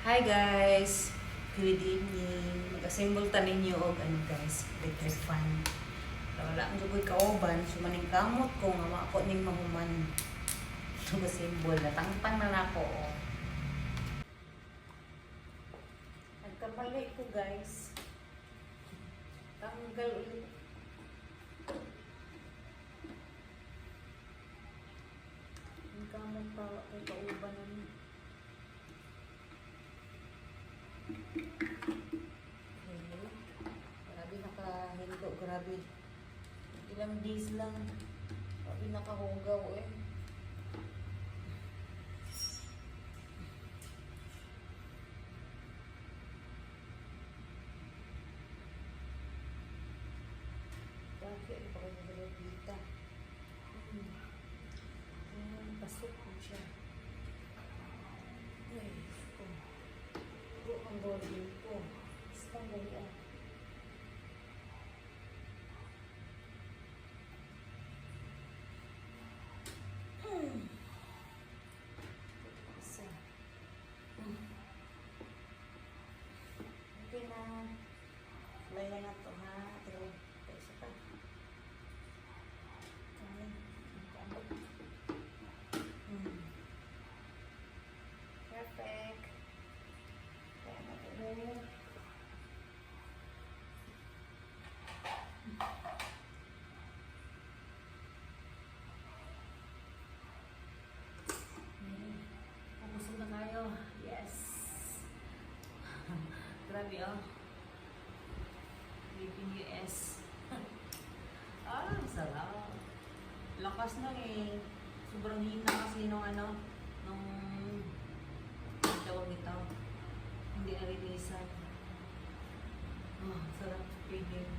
Hi guys! Good evening. Mag-assemble ta ninyo og ano guys, electric fan. Wala ang jugoy kauban, sumaning kamot ko nga mako ning mahuman. Mag-assemble na tangtang na nako. Oh. Nagkabalik ko guys. Tanggal ulit. Ang kamot pa ako kauban na niya. Grabe nakahindo, grabe. Ilang days lang. Grabe nakahugaw eh. Bakit pa kayo nagagita? Pasok ko siya. Ay, ko. Ito ang body ko. Basta gaya. Isa. Okay na. Laya na to ha. Pero, isa pa. Okay. Perfect. Kaya na ito. Busog na tayo. Yes. Grabe oh. Living US. Sarap. Lakas na eh. Sobrang hina kasi nung nung tawag ito. Hindi na-releasan. Sarap feeling.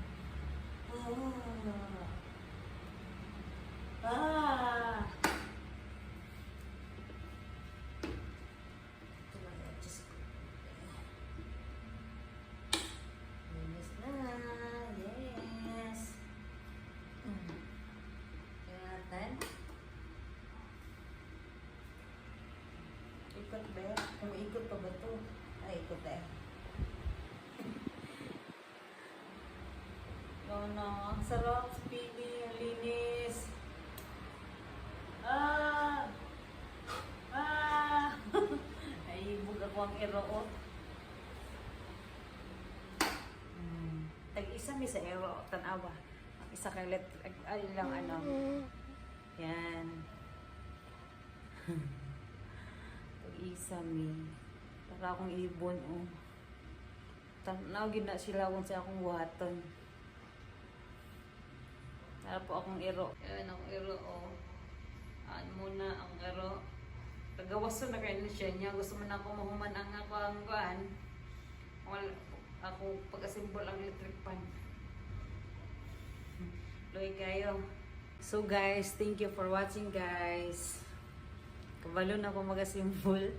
Linis na. Yes. Kaya natin. Ikot ba? Kung ikot pa ba ito? Ay, ikot eh. No. Sarap. Speedy. Linis. Ay, buga ko ang ero. Tag-isa mi sa ero. Tanawa. Isa ka electric. Ay lang Yan. Tag-isa mi. Para akong ibon oh. Tanaw na sila kung sa akong waton. Para po akong ero. Ayan akong ero oh. Muna ang ero. Tagawaso na kayo siya niya. Gusto mo na ako mahuman ang ako ang kuhan. Ako pag-assemble ang electric fan. Loy kayo. So guys, thank you for watching guys. Kabalo na ako mag-assemble.